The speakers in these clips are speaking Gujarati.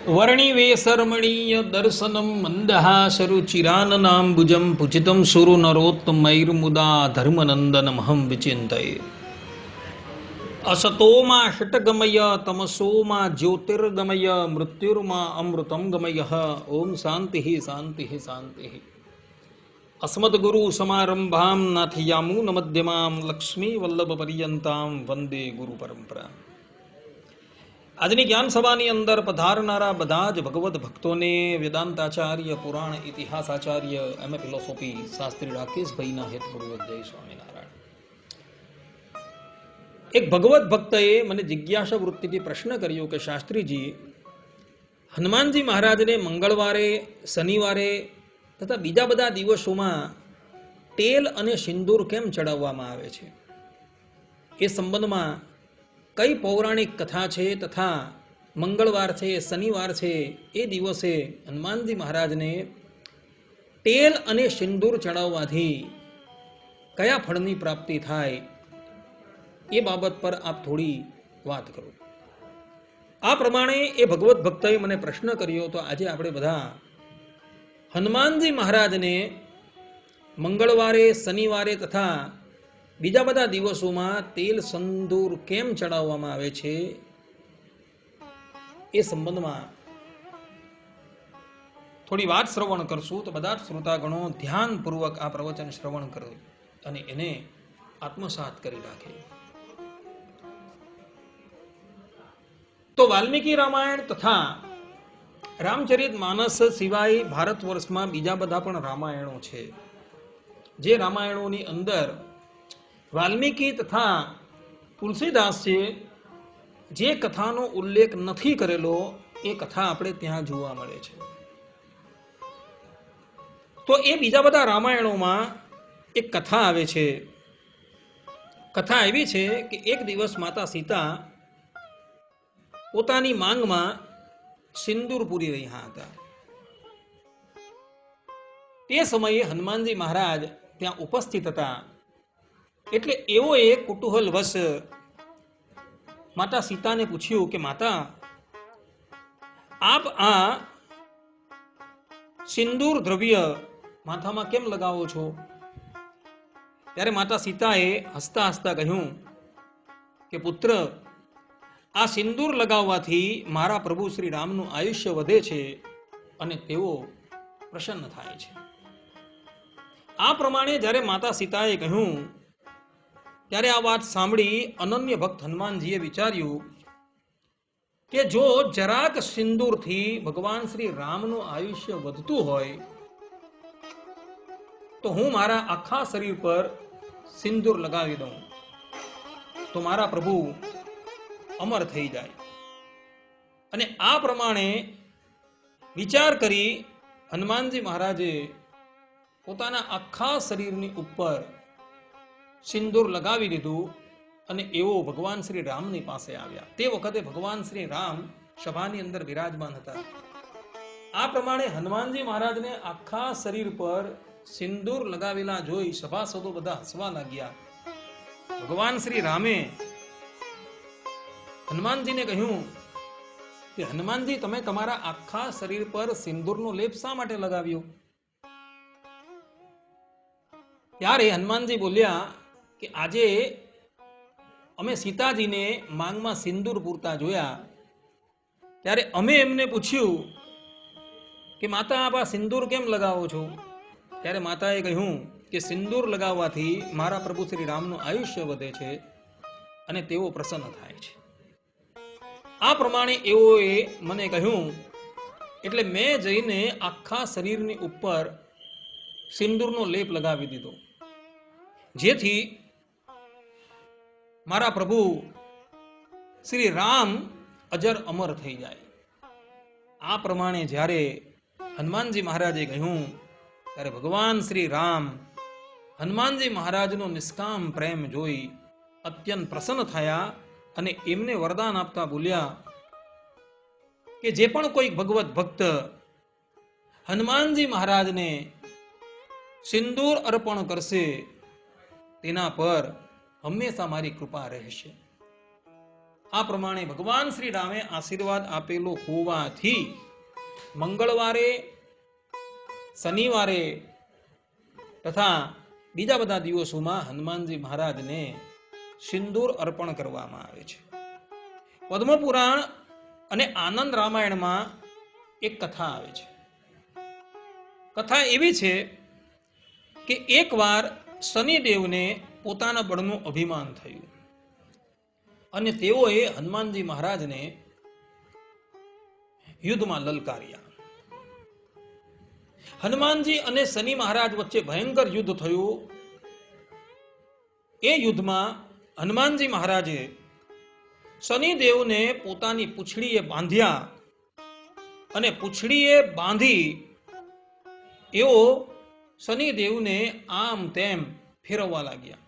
વર્ણિવેશરમણીય દર્શનમ મંદહાસરુચિરાનનાંબુજં પૂજિतं સુરનરોત્તમૈર્મુદા ધર્મનંદનમહં વિચિંતયે. અસતોમાં ષટગમય તમસોમાં જ્યોતિર્ગમય મૃત્યુર્મા અમૃતમ ગમય. ઓમ શાંતિ શાંતિ શાંતિ. અસ્મદ્ગુરુ સમારંભામ નાથયામૂન મધ્યમામ લક્ષ્મી વલ્લભ પર્યંતામ વંદે ગુરુ પરંપરા. આજની જ્ઞાન સભાની અંદર પધારનારા બધા જ ભગવત ભક્તોને વેદાંતાચાર્ય, પુરાણ ઇતિહાસાચાર્ય, એમએ ફિલોસોફી શાસ્ત્રી રાકેશભાઈના હેતપૂર્વક જય સ્વામિનારાયણ. એક ભગવત ભક્તએ મને જિજ્ઞાસા વૃત્તિથી પ્રશ્ન કર્યો કે શાસ્ત્રીજી, હનુમાનજી મહારાજને મંગળવારે, શનિવારે તથા બીજા બધા દિવસોમાં તેલ અને સિંદૂર કેમ ચડાવવામાં આવે છે? એ સંબંધમાં કઈ પૌરાણિક કથા છે તથા મંગળવાર છે, શનિવાર છે, એ દિવસે હનુમાનજી મહારાજને તેલ અને સિંદૂર ચડાવવાથી કયા ફળની પ્રાપ્તિ થાય, એ બાબત પર આપ થોડી વાત કરો. આ પ્રમાણે એ ભગવત ભક્તએ મને પ્રશ્ન કર્યો. તો આજે આપણે બધા હનુમાનજી મહારાજને મંગળવારે, શનિવારે તથા બીજા બધા દિવસોમાં તેલ સિંદૂર કેમ ચડાવવામાં આવે છે એ સંબંધમાં થોડી વાત શ્રવણ કરશું. તો બધા જ શ્રોતાગણો ધ્યાનપૂર્વક આ પ્રવચન શ્રવણ કરે અને એને આત્મસાત કરી રાખે. તો વાલ્મીકી રામાયણ તથા રામચરિત માનસ સિવાય ભારત વર્ષમાં બીજા બધા પણ રામાયણો છે. જે રામાયણોની અંદર વાલ્મીકી તથા તુલસીદાસે જે કથાનો ઉલ્લેખ નથી કરેલો એ કથા આપણે ત્યાં જોવા મળે છે. તો એ બીજા બધા રામાયણોમાં એક કથા આવે છે. કથા એવી છે કે એક દિવસ માતા સીતા પોતાની માંગમાં સિંદૂર પૂરી રહ્યા હતા. તે સમયે હનુમાનજી મહારાજ ત્યાં ઉપસ્થિત હતા. એટલે એવો એક કુતૂહલવશ માતા સીતાને પૂછ્યું કે માતા, આપ આ સિંદૂર દ્રવ્ય માથામાં કેમ લગાવો છો? ત્યારે માતા સીતાએ હસતા હસતા કહ્યું કે પુત્ર, આ સિંદૂર લગાવવાથી મારા પ્રભુ શ્રી રામનું આયુષ્ય વધે છે અને તેઓ પ્રસન્ન થાય છે. આ પ્રમાણે જ્યારે માતા સીતાએ કહ્યું ત્યારે આ વાત સાંભળી અનન્ય ભક્ત હનુમાનજીએ વિચાર્યું કે જો જરાક સિંદૂરથી ભગવાન શ્રી રામનું આયુષ્ય વધતું હોય તો હું મારા આખા શરીર પર સિંદૂર લગાવી દઉં તો મારા પ્રભુ અમર થઈ જાય. અને આ પ્રમાણે વિચાર કરી હનુમાનજી મહારાજે પોતાના આખા શરીરની ઉપર સિંદૂર લગાવી દીધું અને એવો ભગવાન શ્રી રામની પાસે આવ્યા. તે વખતે ભગવાન શ્રી રામ સભાની અંદર વિરાજમાન હતા. આ પ્રમાણે હનુમાનજી મહારાજને આખા શરીર પર સિંદૂર લગાવેલા જોઈ સભાસદો બધા હસવા લાગ્યા. ભગવાન શ્રી રામે હનુમાનજીને કહ્યું કે હનુમાનજી, તમે તમારા આખા શરીર પર સિંદૂરનો લેપ શા માટે લગાવ્યો? ત્યારે હનુમાનજી બોલ્યા કે આજે અમે સીતાજીને માંગમાં સિંદૂર પૂરતા જોયા. ત્યારે અમે એમને પૂછ્યું કે માતા, આપ આ સિંદૂર કેમ લગાવો છો? ત્યારે માતાએ કહ્યું કે સિંદૂર લગાવવાથી મારા પ્રભુ શ્રી રામનું આયુષ્ય વધે છે અને તેઓ પ્રસન્ન થાય છે. આ પ્રમાણે એઓએ મને કહ્યું એટલે મેં જઈને આખા શરીરની ઉપર સિંદૂરનો લેપ લગાવી દીધો, જેથી મારા પ્રભુ શ્રી રામ અજર અમર થઈ જાય. આ પ્રમાણે જ્યારે હનુમાનજી મહારાજે કહ્યું ત્યારે ભગવાન શ્રી રામ હનુમાનજી મહારાજનો નિષ્કામ પ્રેમ જોઈ અત્યંત પ્રસન્ન થયા અને એમને વરદાન આપતા બોલ્યા કે જે પણ કોઈ ભગવત ભક્ત હનુમાનજી મહારાજને સિંદૂર અર્પણ કરશે તેના પર હંમેશા મારી કૃપા રહેશે. આ પ્રમાણે ભગવાન શ્રી રામે આશીર્વાદ આપેલો હોવાથી મંગળવારે, શનિવારે તથા બીજા બધા દિવસોમાં હનુમાનજી મહારાજને સિંદૂર અર્પણ કરવામાં આવે છે. પદ્મપુરાણ અને આનંદ રામાયણમાં એક કથા આવે છે. કથા એવી છે કે એકવાર શનિદેવને પોતાના બળનું અભિમાન થયું અને તેઓએ હનુમાનજી મહારાજને યુદ્ધમાં લલકાર્યા. હનુમાનજી અને શનિ મહારાજ વચ્ચે ભયંકર યુદ્ધ થયું. એ યુદ્ધમાં હનુમાનજી મહારાજે શનિદેવને પોતાની પૂંછડીએ બાંધ્યા અને પૂંછડીએ બાંધી એઓ શનિદેવને આમ તેમ ફેરવવા લાગ્યા.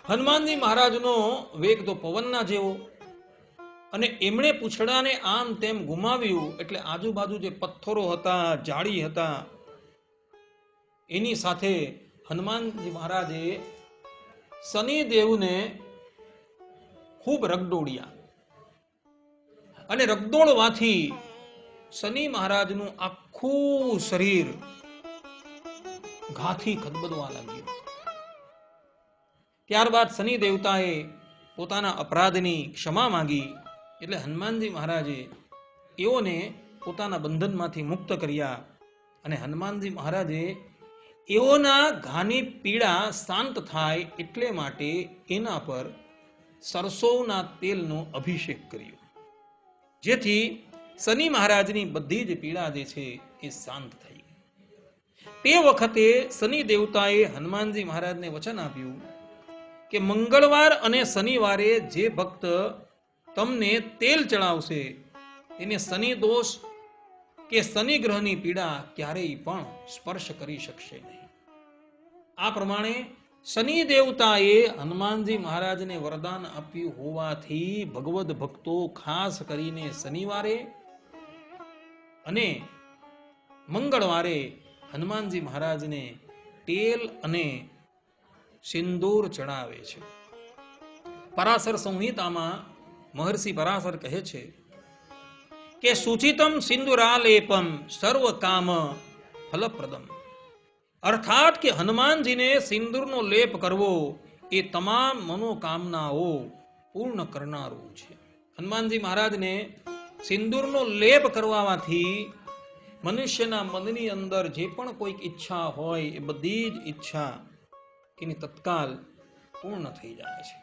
હનુમાનજી મહારાજનો વેગ તો પવનના જેવો અને એમણે પૂંછડાને આમ તેમ ગુમાવ્યું એટલે આજુબાજુ જે પથ્થરો હતા, જાળી હતા, એની સાથે હનુમાનજી મહારાજે શનિદેવને ખૂબ રગદોડ્યા અને રગદોડવાથી શનિ મહારાજનું આખું શરીર ઘાથી ખદબદવા લાગ્યું. ત્યારબાદ શનિ દેવતાએ પોતાના અપરાધની ક્ષમા માંગી એટલે હનુમાનજી મહારાજે એઓને પોતાના બંધનમાંથી મુક્ત કર્યા અને હનુમાનજી મહારાજે એઓના ઘાની પીડા શાંત થાય એટલે માટે એના પર સરસોના તેલનો અભિષેક કર્યો, જેથી શનિ મહારાજની બધી જ પીડા જે છે એ શાંત થઈ. તે વખતે શનિ દેવતાએ હનુમાનજી મહારાજને વચન આપ્યું કે મંગળવાર અને શનિવારે જે ભક્ત તમને તેલ ચડાવશે એને શનિ દોષ કે શનિ ગ્રહની પીડા ક્યારેય પણ સ્પર્શ કરી શકશે નહીં. આ પ્રમાણે શનિ દેવતાએ હનુમાનજી મહારાજને વરદાન આપ્યું હોવાથી ભગવદ ભક્તો ખાસ કરીને શનિવારે અને મંગળવારે હનુમાનજી મહારાજને તેલ અને સિંદૂર ચડાવે છે. પરાશર સંહિતામાં મહર્ષિ પરાશર કહે છે કે સુચિતમ સિંદુરાલેપમ સર્વ કામ ફલપ્રદમ, અર્થાત કે હનુમાનજીને સિંદૂરનો લેપ કરવો એ તમામ મનોકામનાઓ પૂર્ણ કરનારું છે. હનુમાનજી મહારાજને સિંદૂરનો લેપ કરવાથી મનુષ્યના મનની અંદર જે પણ કોઈક ઈચ્છા હોય એ બધી જ ઈચ્છા એની તત્કાલ પૂર્ણ થઈ જાય છે.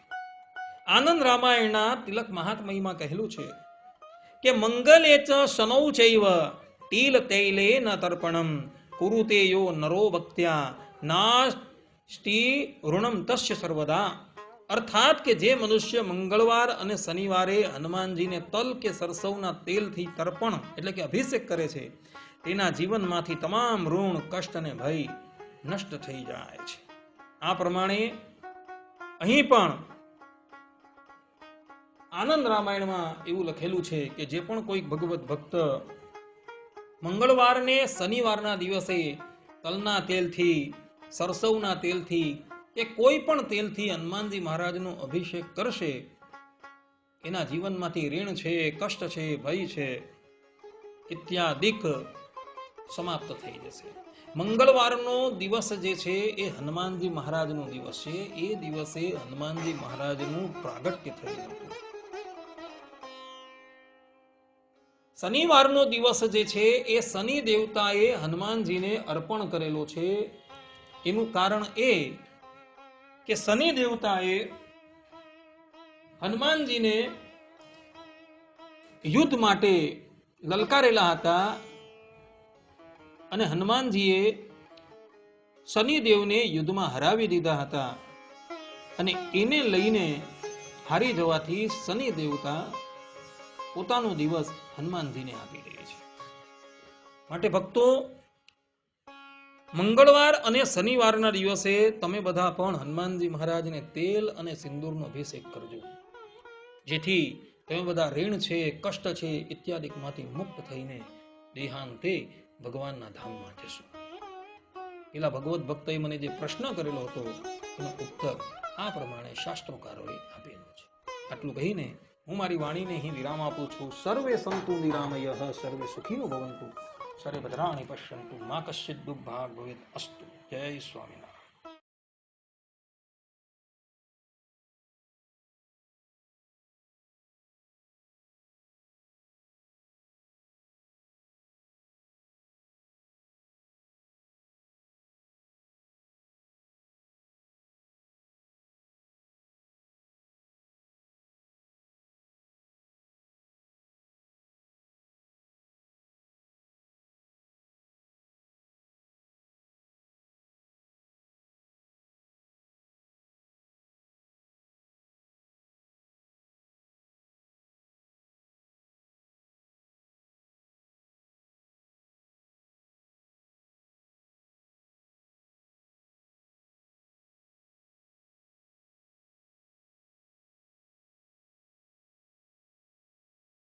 આનંદ રામાયણના તિલક મહાત્મયમાં કહેલું છે કે મંગલે ચ શનૌ ચૈવ ટીલ તૈલે ન તર્પણમ કુરુતે યો નરો ભક્ત્યા નાસ્તિ ઋણમ તસ્ય સર્વદા. અર્થાત કે જે મનુષ્ય મંગળવાર અને શનિવારે હનુમાનજીને તલ કે સરસવના તેલથી તર્પણ એટલે કે અભિષેક કરે છે તેના જીવનમાંથી તમામ ઋણ, કષ્ટ અને ભય નષ્ટ થઈ જાય છે. આ પ્રમાણે અહીં પણ આનંદ રામાયણમાં એવું લખેલું છે કે જે પણ કોઈક ભગવત ભક્ત મંગળવારને શનિવારના દિવસે તલના તેલથી, સરસવના તેલથી કે કોઈ પણ તેલથી હનુમાનજી મહારાજનો અભિષેક કરશે એના જીવનમાંથી ઋણ છે, કષ્ટ છે, ભય છે ઇત્યાદિક સમાપ્ત થઈ જશે. મંગળવારનો દિવસ જે છે એ હનુમાનજી મહારાજનો દિવસ છે. એ દિવસે હનુમાનજી મહારાજનું પ્રાગટ્ય થયું હતું. શનિવારનો દિવસ જે છે એ શનિ દેવતાએ હનુમાનજીને અર્પણ કરેલો છે. એનું કારણ એ કે શનિ દેવતાએ હનુમાનજીને યુદ્ધ માટે લલકારેલા હતા અને હનુમાનજીએ શનિદેવને યુદ્ધમાં હરાવી દીધા હતા અને એને લઈને હારી જવાથી શનિ દેવતા પોતાનો દિવસ હનુમાનજીને આપી દે છે. માટે ભક્તો, મંગળવાર અને શનિવારના દિવસે તમે બધા પણ હનુમાનજી મહારાજને તેલ અને સિંદૂરનો અભિષેક કરજો, જેથી તમે બધા ઋણ છે, કષ્ટ છે ઇત્યાદિકમાંથી મુક્ત થઈને દેહાંતે ભગવાનના ધામમાં જશો. પેલા ભગવત ભક્તએ મને જે પ્રશ્ન કરેલો હતો એનો ઉત્તર આ પ્રમાણે શાસ્ત્રોકારોએ આપેલો છે. આટલું કહીને હું મારી વાણીને અહીં વિરામ આપું છું. સર્વે સંતુ નિરામયઃ, સર્વે સુખીનો ભવંતુ, સર્વે ભદ્રાણિ પશ્યન્તુ, મા કશ્ચિદ દુર્ભાગ ભવેત. અસ્તુ. જય સ્વામિનારાયણ.